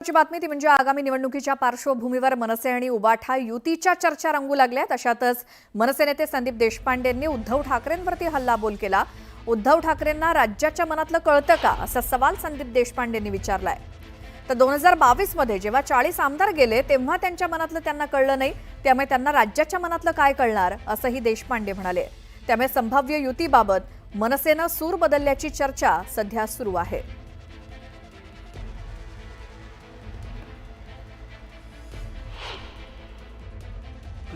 ची बातमी ती म्हणजे आगामी निवडणुकीच्या पार्श्वभूमीवर मनसे आणि उबाठा युतीच्या चर्चा रंगू लागल्यात। अशातच मनसे नेते संदीप देशपांडेंनी उद्धव ठाकरेंवरती हल्लाबोल केला। उद्धव ठाकरेंना राज्याच्या मनातलं कळतं का असा सवाल संदीप देशपांडेंनी विचारलाय। तर 2022 मध्ये जेव्हा 40 आमदार गेले तेव्हा त्यांच्या मनातलं त्यांना कळलं नाही, त्यामुळे त्यांना राज्याच्या मनातलं काय कळणार असंही देशपांडे म्हणाले। त्यामुळे संभाव्य युतीबाबत मनसेनं सूर बदलल्याची चर्चा सध्या सुरू आहे।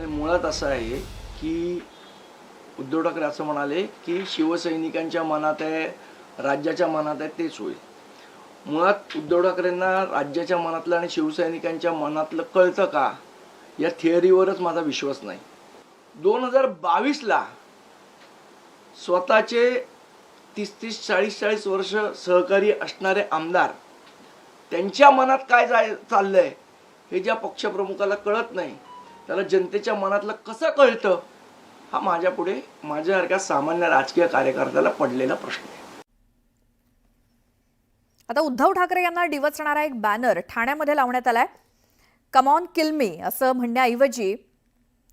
मुळात असं आहे की उद्धव ठाकरे असं म्हणाले की शिवसैनिकांच्या मनात आहे, राज्याच्या मनात आहे, तेच होईल। मुळात उद्धव ठाकरेंना राज्याच्या मनातलं आणि शिवसैनिकांच्या मनातलं कळतं का या थिअरीवरच माझा विश्वास नाही। 2022ला स्वतःचे 30-30, 40-40 वर्ष सहकारी असणारे आमदार त्यांच्या मनात काय चाललंय हे ज्या पक्षप्रमुखाला कळत नाही त्याला जनतेच्या मनातलं कसं कळतं हा माझ्यापुढे माझ्यासारख्या सामान्य राजकीय कार्यकर्त्याला पडलेला प्रश्न आहे। आता उद्धव ठाकरे यांना डिवचणारा एक बॅनर ठाण्यामध्ये लावण्यात आलाय। कम ऑन किल मी असं म्हणण्याऐवजी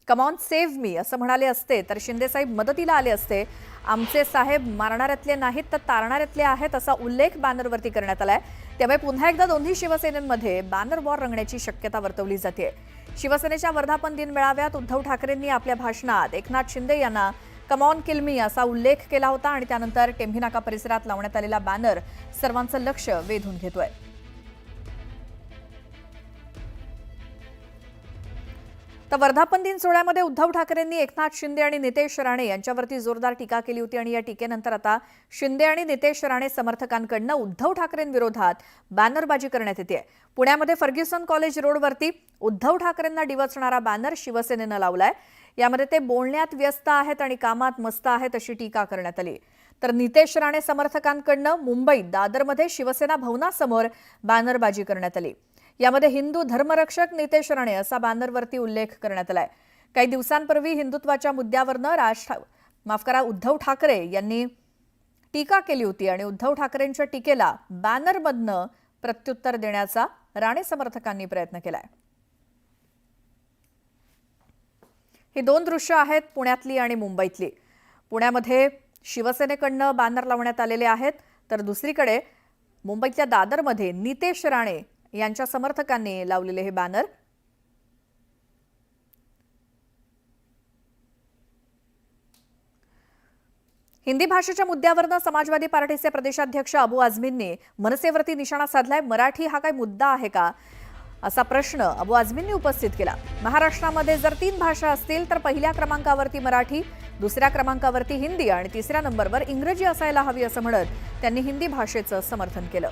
कम ऑन सेव्ह मी असं म्हणाले असते तर शिंदे साहेब मदतीला आले असते। आमचे साहेब मारणाऱ्यातले नाहीत तर तारणाऱ्यातले आहेत असा उल्लेख बॅनरवरती करण्यात आलाय। त्यामुळे पुन्हा एकदा दोन्ही शिवसेनेमध्ये बॅनर वॉर रंगण्याची शक्यता वर्तवली जाते। शिवसेनेच्या वर्धापन दिन मेळाव्यात उद्धव ठाकरेंनी आपल्या भाषणात एकनाथ शिंदे यांना कम ऑन किल मी असा उल्लेख केला होता आणि त्यानंतर टेंभी नाका परिसरात लावण्यात आलेला बॅनर सर्वांचं लक्ष वेधून घेतोय। तर वर्धापन दिन सोहळ्यामध्ये उद्धव ठाकरेंनी एकनाथ शिंदे आणि नितेश राणे यांच्यावरती जोरदार टीका केली होती आणि या टीकेनंतर आता शिंदे आणि नितेश राणे समर्थकांकडून उद्धव ठाकरेंविरोधात बॅनरबाजी करण्यात येते। पुण्यामध्ये फर्ग्युसन कॉलेज रोडवरती उद्धव ठाकरेंना डिवचणारा बॅनर शिवसेनेनं लावलाय। यामध्ये ते बोलण्यात व्यस्त आहेत आणि कामात मस्त आहेत अशी टीका करण्यात आली। तर नितेश राणे समर्थकांकडून मुंबईत दादरमध्ये शिवसेना भवनासमोर बॅनरबाजी करण्यात आली। यामध्ये हिंदू धर्मरक्षक नितेश राणे असा बॅनरवरती उल्लेख करण्यात आलाय। काही दिवसांपूर्वी हिंदुत्वाच्या मुद्द्यावरनं उद्धव ठाकरे यांनी टीका केली होती आणि उद्धव ठाकरेंच्या टीकेला बॅनरमधनं प्रत्युत्तर देण्याचा राणे समर्थकांनी प्रयत्न केलाय। ही दोन दृश्य आहेत पुण्यातली आणि मुंबईतली। पुण्यामध्ये शिवसेनेकडनं बॅनर लावण्यात आलेले आहेत तर दुसरीकडे मुंबईतल्या दादरमध्ये नितेश राणे यांच्या समर्थकांनी लावलेले हे बॅनर। हिंदी भाषेच्या मुद्द्यावरनं समाजवादी पार्टीचे प्रदेशाध्यक्ष अबू आझमींनी मनसेवरती निशाणा साधलाय। मराठी हा काय मुद्दा आहे का असा प्रश्न अबू आझमींनी उपस्थित केला। महाराष्ट्रामध्ये जर 3 भाषा असतील तर पहिल्या क्रमांकावरती मराठी, दुसऱ्या क्रमांकावरती हिंदी आणि तिसऱ्या नंबरवर इंग्रजी असायला हवी असं म्हणत त्यांनी हिंदी भाषेचं समर्थन केलं।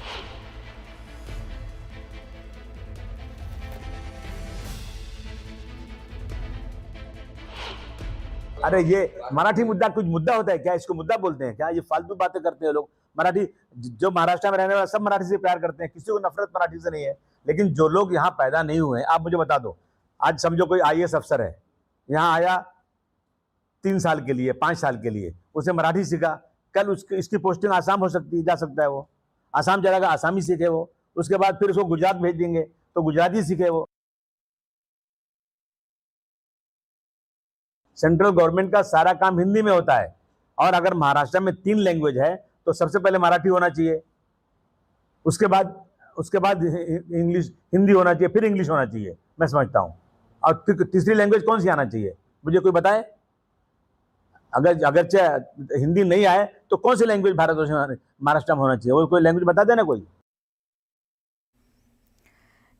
अरे ये मराठी मुद्दा कुछ मुद्दा होता है क्या? इसको मुद्दा बोलते हैं क्या? ये फालतू बातें करते हैं लोग। मराठी जो महाराष्ट्र में रहने वाले सब मराठी से प्यार करते हैं, किसी को नफरत मराठी से नहीं है। लेकिन जो लोग यहाँ पैदा नहीं हुए, आप मुझे बता दो, आज समझो कोई IAS अफसर है, यहाँ आया 3 साल के लिए, 5 साल के लिए, उसे मराठी सीखा, कल इसकी पोस्टिंग आसाम हो सकती है, जा सकता है, वो आसाम चलेगा, आसामी सीखे वो, उसके बाद फिर उसको गुजरात भेज देंगे तो गुजराती सीखे वो। सेंट्रल गवर्नमेंट का सारा काम हिंदी में होता है और अगर महाराष्ट्र में 3 लैंग्वेज है तो सबसे पहले मराठी होना चाहिए, उसके बाद इंग्लिश, हिंदी होना चाहिए, फिर इंग्लिश होना चाहिए, मैं समझता हूँ। और तीसरी लैंग्वेज कौन सी आना चाहिए मुझे कोई बताए? अगर हिंदी नहीं आए तो कौन सी लैंग्वेज भारतवर्ष में महाराष्ट्र में होना चाहिए, वो कोई लैंग्वेज बता देना कोई।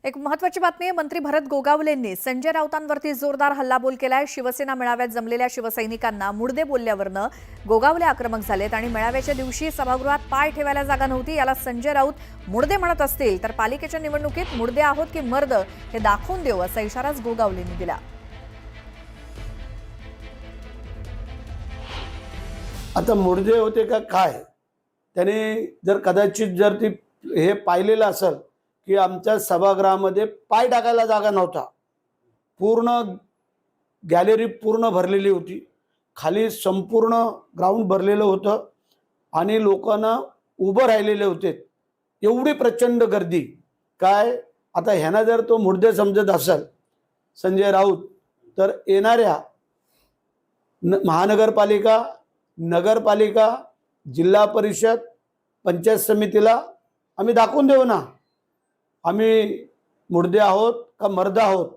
एक महत्त्वाची बातमी आहे। मंत्री भरत गोगावलेंनी संजय राऊतांवरती जोरदार हल्लाबोल केलाय। शिवसेना मेळाव्यात जमलेल्या शिवसैनिकांना मुडदे बोलल्यावरनं गोगावले आक्रमक झालेत आणि मेळाव्याच्या दिवशी सभागृहात पाय ठेवायला जागा नव्हती। याला संजय राऊत मुडदे म्हणत असतील तर पालिकेच्या निवडणुकीत मुडदे आहोत की मर्द हे दाखवून देऊ असा इशाराच गोगावलेंनी दिला। आता मुडदे होते का काय, त्याने जर कदाचित जर ती हे पाहिलेलं असेल की आमच्या सभागृहामध्ये पाय टाकायला जागा नव्हता, पूर्ण गॅलरी पूर्ण भरलेली होती, खाली संपूर्ण ग्राउंड भरलेलं होतं आणि लोकांना उभं राहिलेले होते, एवढी प्रचंड गर्दी। काय आता ह्यांना जर तो मुर्दे समजत असेल संजय राऊत, तर येणाऱ्या महानगरपालिका, नगरपालिका, जिल्हा परिषद, पंचायत समितीला आम्ही दाखवून देऊ ना, आम्ही मुर्दे आहोत का मर्द आहोत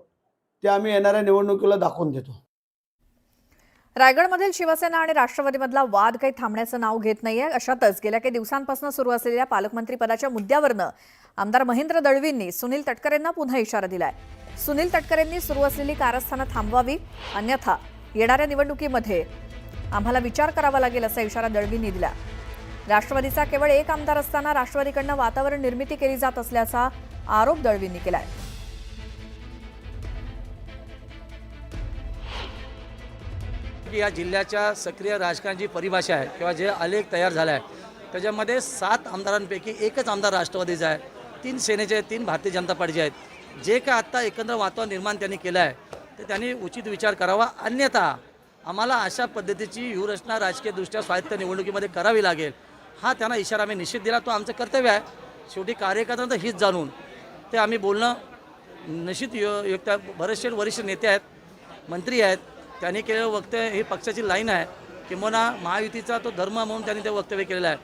ते आम्ही येणाऱ्या निवडणुकीला दाखवून देतो. रायगडमधील शिवसेना आणि राष्ट्रवादीमधला वाद काही थांबण्याचं नाव घेत नाहीये. अशातच गेल्या काही दिवसांपासून सुरू असलेल्या पालकमंत्री पदाच्या मुद्द्यावरनं आमदार महेंद्र दळवींनी सुनील तटकरेंना पुन्हा इशारा दिलाय. सुनील तटकरेंनी सुरू असलेली कारस्थानं थांबवावी, अन्यथा येणाऱ्या निवडणुकीमध्ये आम्हाला विचार करावा लागेल असा इशारा दळवींनी दिला. राष्ट्रवादीचा केवळ एक आमदार असताना राष्ट्रवादीकडनं वातावरण निर्मिती केली जात असल्याचा आरोप दळवींनी केलाय. या जिल्ह्याच्या सक्रिय राजकारणाची परिभाषा आहे किंवा जे आलेख तयार झाला आहे त्याच्यामध्ये 7 आमदारांपैकी एकच आमदार राष्ट्रवादीचा आहे, 3 सेनेचे आहेत, 3 भारतीय जनता पार्टीचे आहेत. जे काय आत्ता एकंदर वातावरण निर्माण त्यांनी केलं आहे ते त्यांनी उचित विचार करावा, अन्यथा आम्हाला अशा पद्धतीची व्यूहरचना राजकीयदृष्ट्या स्वायत्त निवडणुकीमध्ये करावी लागेल हा त्यांना इशारा आम्ही निश्चित दिला. तो आमचं कर्तव्य आहे. शेवटी कार्यकर्त्यांचं हित जाणून ते आम्ही बोलणं निश्चित युक्त. बरेचसे वरिष्ठ नेते आहेत, मंत्री आहेत, त्यांनी केलेलं वक्तव्य ही पक्षाची लाईन आहे, किंवा महायुतीचा तो धर्म म्हणून त्यांनी ते वक्तव्य केलेलं आहे.